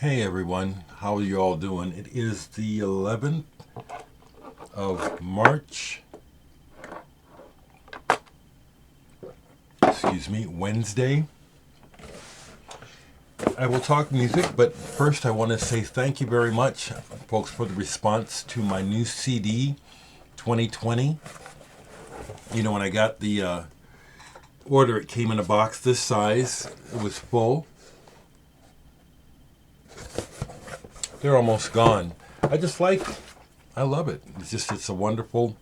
Hey everyone, how are you all doing? It is the 11th of March, Wednesday. I will talk music, but first I want to say thank you very much, folks, for the response to my new CD 2020. When I got the order, it came in a box this size, it was full. They're almost gone. I love it. It's a wonderful,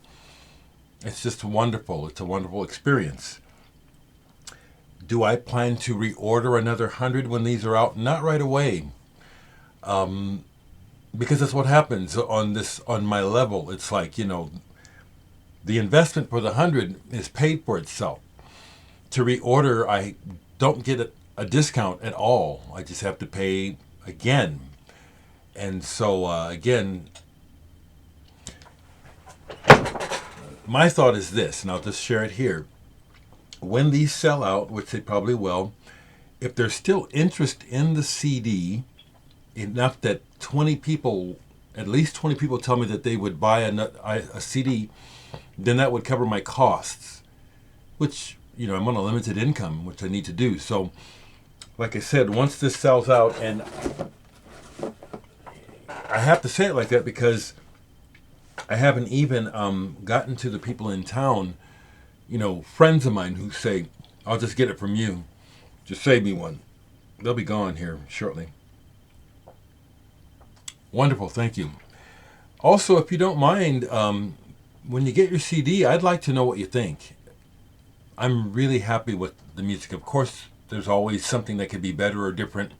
it's just wonderful. It's a wonderful experience. Do I plan to reorder another 100 when these are out? Not right away, because that's what happens on my level. It's like, the investment for the 100 is paid for itself. To reorder, I don't get a discount at all. I just have to pay again. And so, again, my thought is this, and I'll just share it here. When these sell out, which they probably will, if there's still interest in the CD, enough that at least 20 people tell me that they would buy a CD, then that would cover my costs, which, I'm on a limited income, which I need to do. So, like I said, once this sells out, and I have to say it like that because I haven't even gotten to the people in town, friends of mine who say, I'll just get it from you. Just save me one. They'll be gone here shortly. Wonderful, thank you. Also, if you don't mind, when you get your CD, I'd like to know what you think. I'm really happy with the music. Of course, there's always something that could be better or different.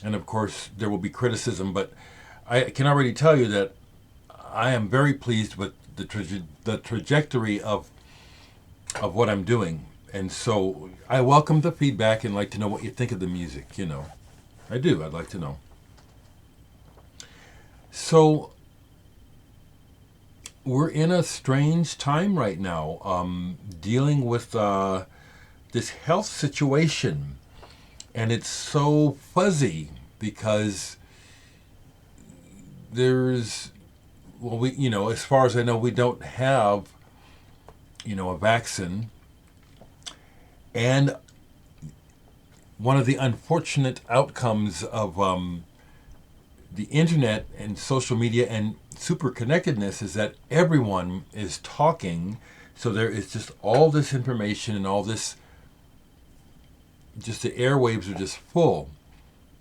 And of course, there will be criticism. But I can already tell you that I am very pleased with the trajectory of what I'm doing. And so I welcome the feedback and like to know what you think of the music, I do. I'd like to know. So we're in a strange time right now, dealing with this health situation. And it's so fuzzy because as far as I know, we don't have, a vaccine. And one of the unfortunate outcomes of the internet and social media and super connectedness is that everyone is talking. So there is just all this information and all this, just the airwaves are just full.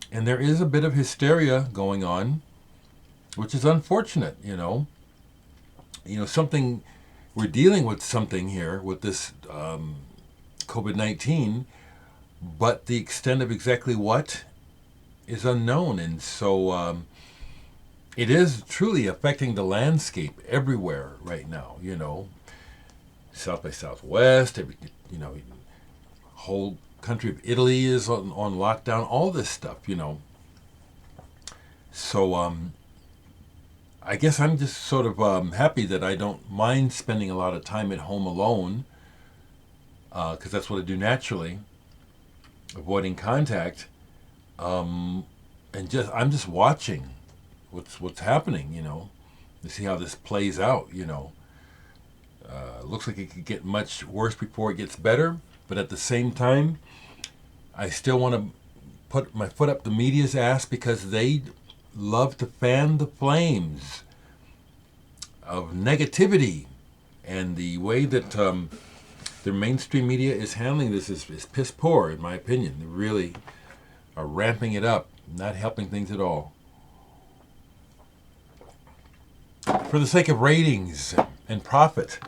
And there is a bit of hysteria going on, which is unfortunate, something, we're dealing with something here with this COVID-19, but the extent of exactly what is unknown. And so it is truly affecting the landscape everywhere right now, South by Southwest, whole country of Italy is on lockdown, all this stuff, So I guess I'm just sort of happy that I don't mind spending a lot of time at home alone, because that's what I do naturally, avoiding contact, and I'm just watching what's happening, to see how this plays out. Looks like it could get much worse before it gets better, but at the same time, I still want to put my foot up the media's ass because they love to fan the flames of negativity, and the way that the mainstream media is handling this is piss poor, in my opinion. They really are ramping it up, not helping things at all. For the sake of ratings and profit.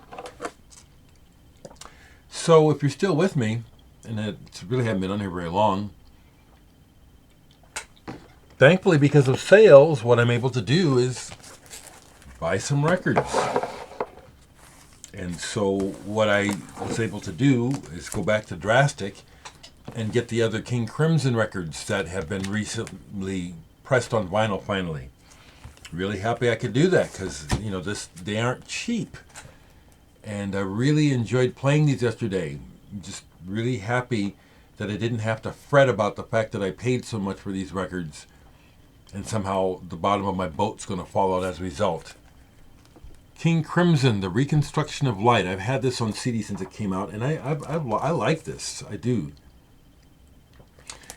So if you're still with me, and I really haven't been on here very long, thankfully because of sales, what I'm able to do is buy some records. And so what I was able to do is go back to Drastic and get the other King Crimson records that have been recently pressed on vinyl finally. Really happy I could do that because, they aren't cheap. And I really enjoyed playing these yesterday. Just really happy that I didn't have to fret about the fact that I paid so much for these records. and somehow the bottom of my boat's going to fall out as a result. King Crimson, The Reconstruction of Light. I've had this on CD since it came out, and I like this. I do.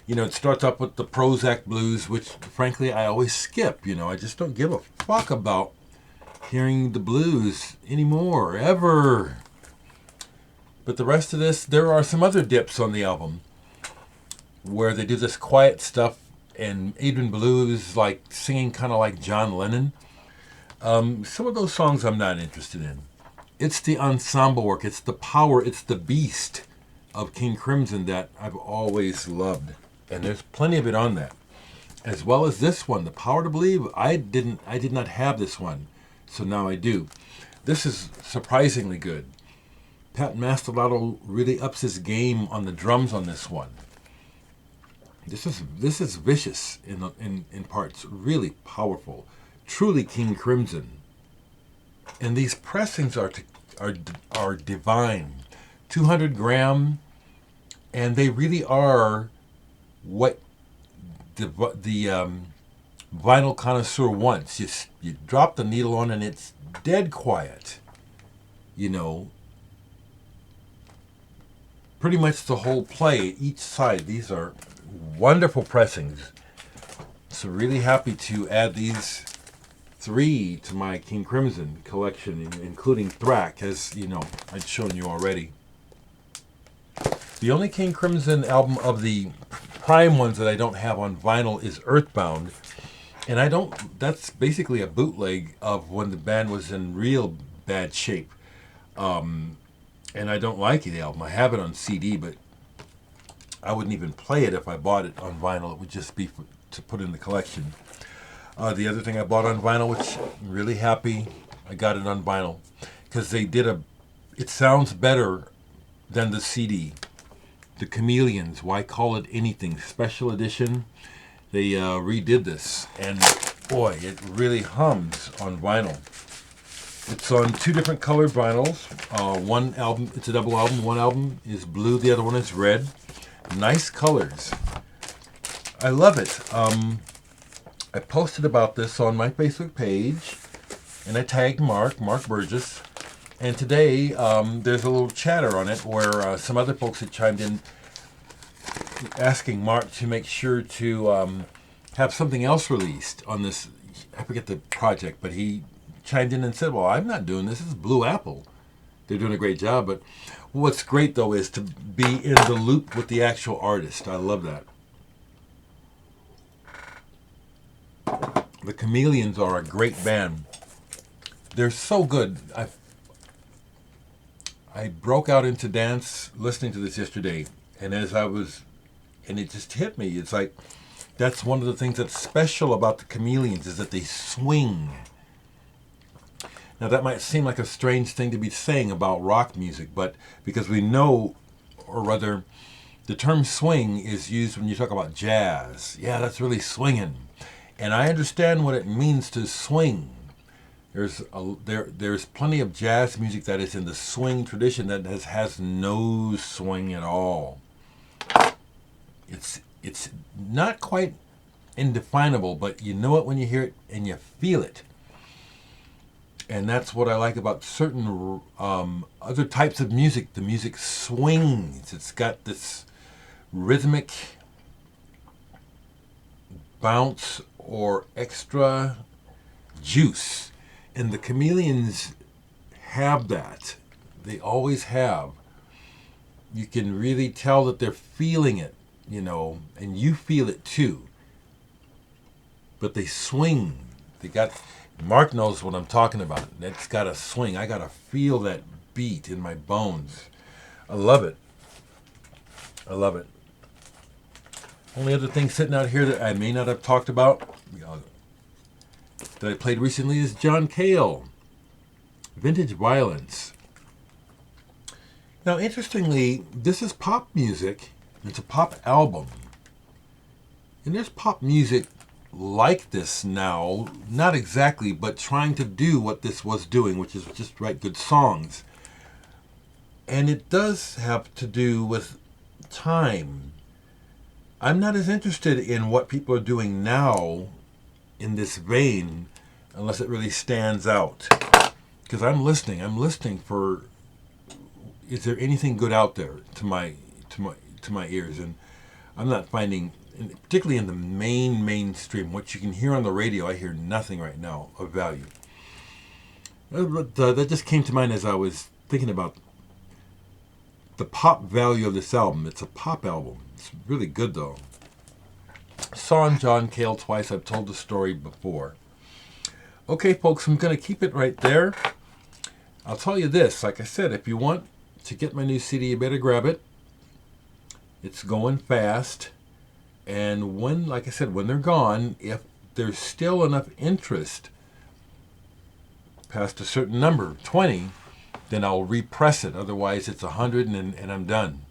You know, it starts up with the Prozac blues, which frankly I always skip. You know, I just don't give a fuck about hearing the blues anymore, ever. But the rest of this, there are some other dips on the album where they do this quiet stuff, and Adrian Belew like singing kind of like John Lennon. Some of those songs I'm not interested in. It's the ensemble work, it's the power, it's the beast of King Crimson that I've always loved. And there's plenty of it on that. As well as this one, The Power to Believe. I did not have this one, so now I do. This is surprisingly good. Pat Mastelotto really ups his game on the drums on this one. This is vicious in parts, really powerful, truly King Crimson. And these pressings are divine, 200 gram, and they really are what the vinyl connoisseur wants. You drop the needle on and it's dead quiet. You know, pretty much the whole play, each side. These are wonderful pressings. So really happy to add these 3 to my King Crimson collection, including Thrak, as you know, I'd shown you already. The only King Crimson album of the prime ones that I don't have on vinyl is Earthbound. And that's basically a bootleg of when the band was in real bad shape. And I don't like the album. I have it on CD, but I wouldn't even play it if I bought it on vinyl. It would just be to put in the collection. The other thing I bought on vinyl, which I'm really happy I got it on vinyl, because it sounds better than the CD. The Chameleons, Why Call It Anything, special edition. They redid this, and boy, it really hums on vinyl. It's on 2 different colored vinyls. One album, it's a double album. One album is blue, the other one is red. Nice colors. I love it. I posted about this on my Facebook page, and I tagged Mark Burgess. And today, there's a little chatter on it where some other folks had chimed in asking Mark to make sure to have something else released on this. I forget the project, but he chimed in and said, well, I'm not doing this. This is Blue Apple. They're doing a great job. But what's great, though, is to be in the loop with the actual artist. I love that. The Chameleons are a great band. They're so good. I broke out into dance listening to this yesterday, and it just hit me. It's like, that's one of the things that's special about the Chameleons, is that they swing. Now that might seem like a strange thing to be saying about rock music, but because we know, or rather, the term swing is used when you talk about jazz. Yeah, that's really swinging. And I understand what it means to swing. There's plenty of jazz music that is in the swing tradition that has no swing at all. It's not quite indefinable, but you know it when you hear it and you feel it. And that's what I like about certain other types of music. The music swings. It's got this rhythmic bounce or extra juice. And the Chameleons have that. They always have. You can really tell that they're feeling it, you know, and you feel it too. But they swing. Mark knows what I'm talking about. It's got a swing. I got to feel that beat in my bones. I love it. I love it. Only other thing sitting out here that I may not have talked about, that I played recently, is John Cale, Vintage Violence. Now, interestingly, this is pop music. It's a pop album. And there's pop music like this now, not exactly, but trying to do what this was doing, which is just write good songs. And it does have to do with time. I'm not as interested in what people are doing now in this vein unless it really stands out. Because I'm listening. I'm listening for, is there anything good out there to my ears? And I'm not finding, particularly in the mainstream, what you can hear on the radio. I hear nothing right now of value. But that just came to mind as I was thinking about the pop value of this album. It's a pop album. It's really good though. Saw John Cale twice. I've told the story before. Okay, folks, I'm going to keep it right there. I'll tell you this. Like I said, if you want to get my new CD, you better grab it. It's going fast. And when, like I said, when they're gone, if there's still enough interest past a certain number, 20, then I'll repress it. Otherwise, it's 100 and I'm done.